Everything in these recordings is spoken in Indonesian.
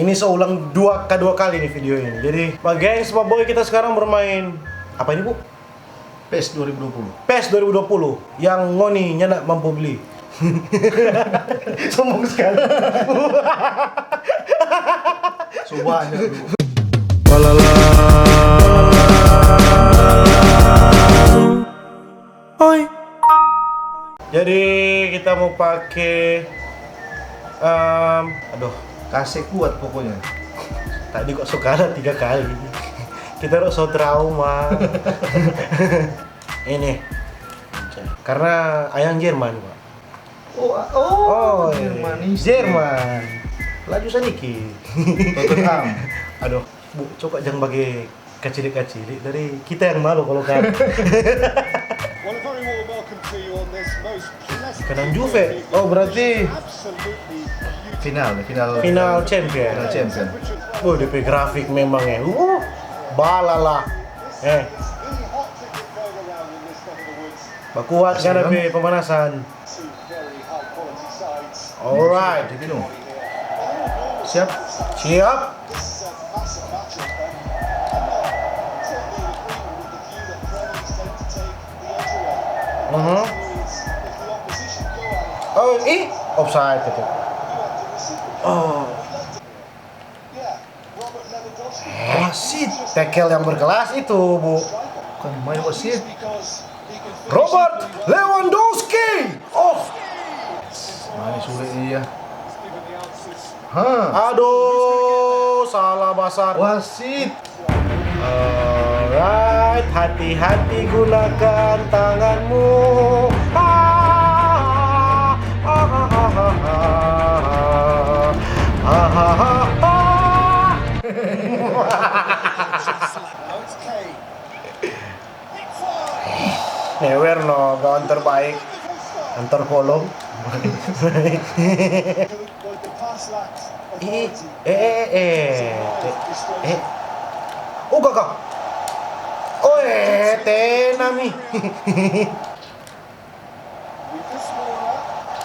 Ini seulang kedua kali nih video ini. Jadi, gengs, Pak Boy, kita sekarang bermain apa ini, Bu? PES 2020. PES 2020 yang ngoni nyana mampu beli. Sombong sekali. Subahnya dulu. Walala. Oi. Jadi kita mau pakai Kasih kuat pokoknya. tadi kok Sukara 3 kali. Kita harus so trauma. Ini karena ayang Jerman, Pak. Manis. Jerman. Laju sedikit. Tottenham. Aduh, Bu, coba jangan bagi kecil-kecil dari kita yang malu kalau kan. Kadang Juve. Oh, berarti Final champion. Final champion. Oh, DP grafik memang ya. Balala. Kuat kan DP pemanasan. Alright. Siap. Oh, offside itu. Oh. Wasit, tackle yang berkelas itu, Bu. Bukan main wasit. Robert Lewandowski. Oh. Manis sulit iya. Aduh, salah basar. Wasit. Alright, hati-hati gunakan tanganmu. Never no, kawan terbaik. Antar kolom. Kakak. Tenami.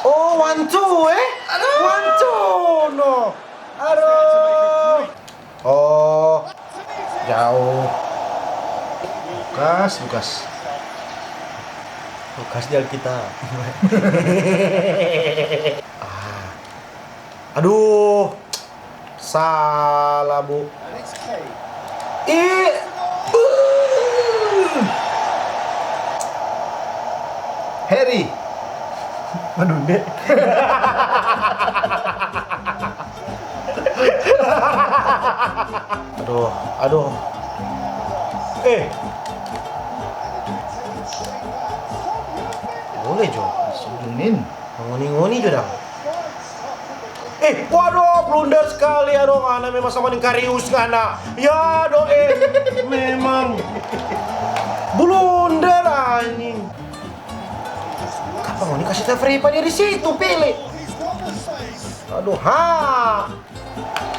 Oh, 1-2 1-2 no. Aduh. Oh. Jauh. Lukas di Alkitab. Aduh. Salah, Bu. Harry. Aduh, Dek. Aduh. Boleh, Jo. Sujunin. Ngoni-ngoni, Jo, dong. Waduh, blunder sekali ya dong. Ana memang sama dengan Karius ngana. Ya dong, memang blunder anjing. Kapan ngoni kasih free pak di situ pilih. Aduh,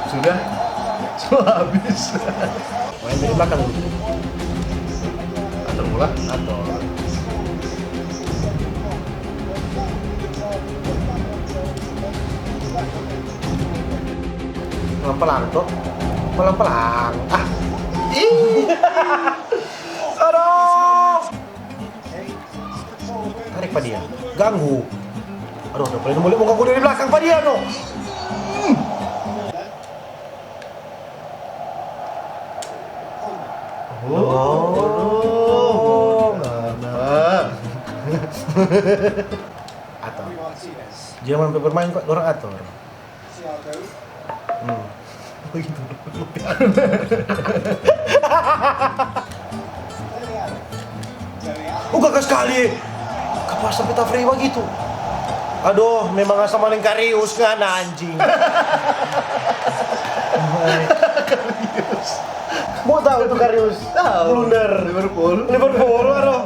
Sudah habis. Main dari belakang dulu. Atur bola. Pelan-pelan tuh. Pelan-pelan. Aduh. Tarik Pak dia. Ganggu. Aduh, udah paling boleh mau ganggu dari belakang Pak dia no. Ator. Jangan bermain kok orang ator. Begitu. Gagah sekali. Kapan sampai tafri begitu? Aduh, memang sama dengan Karius kan anjing. Mau tahu itu Karius? Blunder. Liverpool, aduh.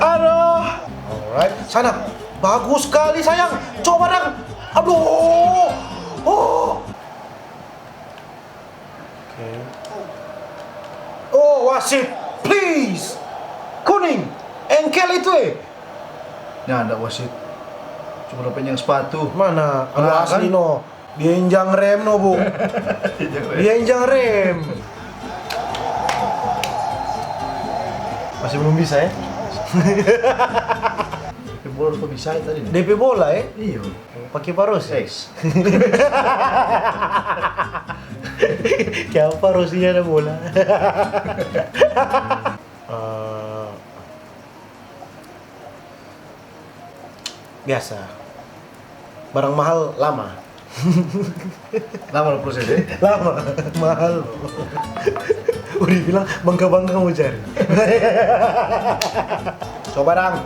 Aduh. Alright, sana. Bagus sekali sayang. Coba dong. Aduh. Okay. Oh, wasit, please. Kuning. Engkel itu Nah, ada wasit. Cuma dapat yang sepatu. Mana? Anu Nah, asli kan? no. Dia injang rem no, Bung. Dia injang rem. Masih belum bisa ya? Bola kok bisa tadi? DP bola ya? Iya. Pakai parus. Seks. Kayak parusnya ada bola. Biasa. Barang mahal lama. Lama proses ya? Lama, mahal. Udah bilang bangga-bangga mau cari. Coba dong.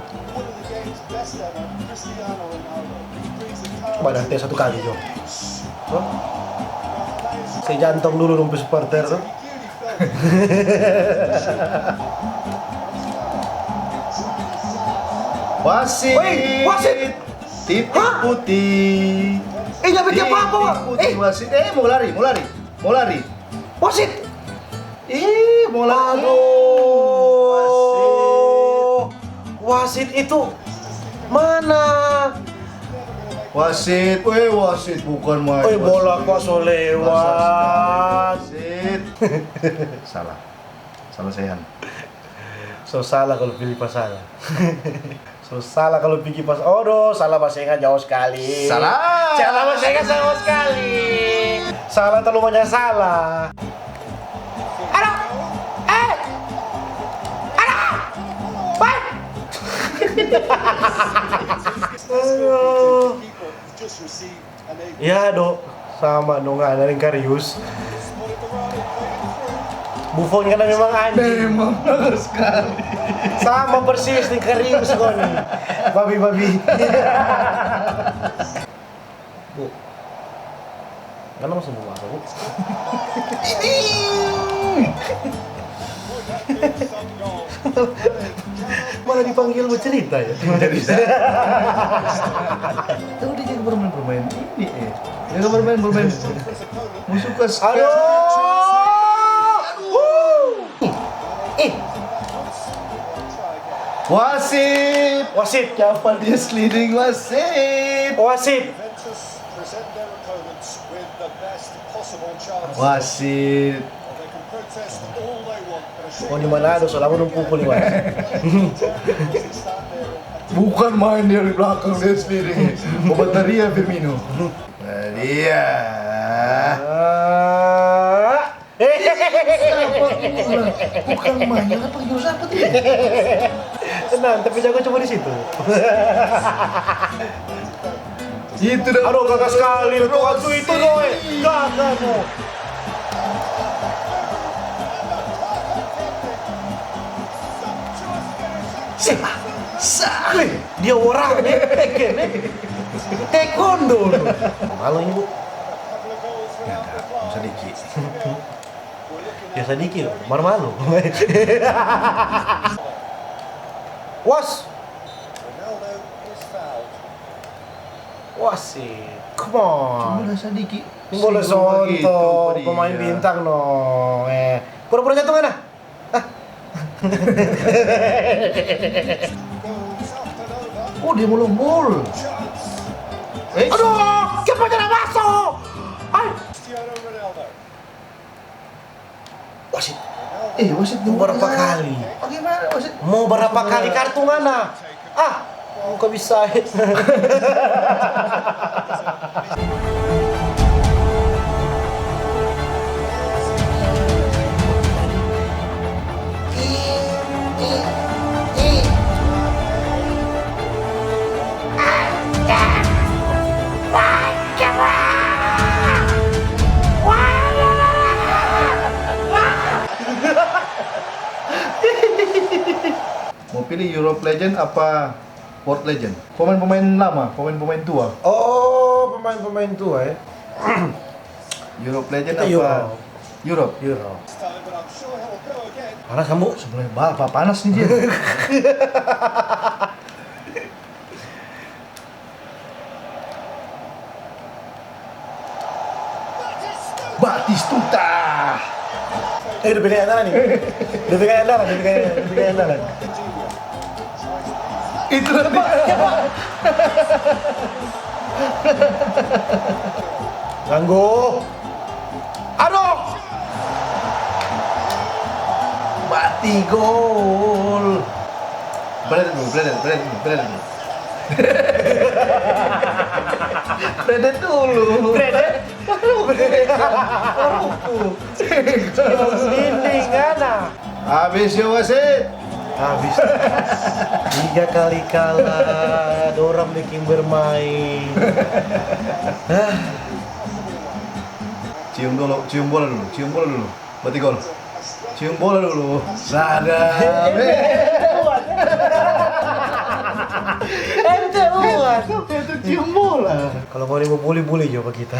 Coba nanti satu kali Jo. Oh. Saya jantung dulu rumput supporter tuh. Wasit. Woi, wasit. Titik Hah? putih. Jangan bikin apa-apa, Pak. Putih wasit. Mau lari. Wasit. Mau lari. Aduh. Wasit itu mana? Wasit, wasit bukan main. Bola wasit. kok so lewat. Wasit. Salah sehan. So salah kalau pilih pas salah. So salah kalau pikir pas. Aduh, salah Basenga jauh sekali. Salah. Salah Basenga jauh sekali. Salah terlalu banyak salah. Aduh. Aduh. Baik. Aduh. Ya dok, sama dong ada yang Karius. Buffon kan memang anjing. Memang benar sekali. Sama persis nih Karius kok nih. Babi. Bu. Kan masih buah Bu. Malah dipanggil bercerita ya. Tahu dia jangan bermain ini Jangan bermain musuh kes. Aduh. Wasit. Kapan dia sliding wasit? Wasit. Wasit. Oh di mana ada selama numpuk nih wasit. Bukan main dia di belakang dia sliding. Bateria Firmino. Dia. Bukan main, apa jurus apa tuh? Tenang, tapi jago cuma di situ. Itu dah. Aduh, gagah sekali tuh waktu itu doy. Gagah no. Siapa? Wih, dia orang nih, taekwondo. Malu ini Bu. Ya enggak, sedikit. Biasa dikit, malu. Was. Wasit. Come on. Cuma sedikit. Ini boleh sonto, pemain bintang no. Pura-pura jatuh kan? Oh, dia mau lombol. Aduh, siapa yang masuk? Ay. Wasit. Wasit Mau berapa kali? Bagaimana wasit? Mau berapa kali kartu mana? Kok bisa? Mau pilih Europe Legend apa World Legend? Pemain-pemain lama, pemain-pemain tua. Oh, pemain-pemain tua ya. Europe Legend Kita apa? Europe. Panas kamu? Sebenarnya bapak panas nih dia. Batistuta. Udah pilih andalan nih. Udah pilih andalan. Itu nanti. Ganggu. Aduh. Mati gol. Brandon dulu. Brandon dulu. Dinding kana. Habis ya wasit. Habis 3 kali kalah, dorang bikin bermain. Cium bola dulu. Berarti gol. Cium bola dulu. Sadar. Ente uang. Itu cium bola. Kalau mau bully-bully coba kita.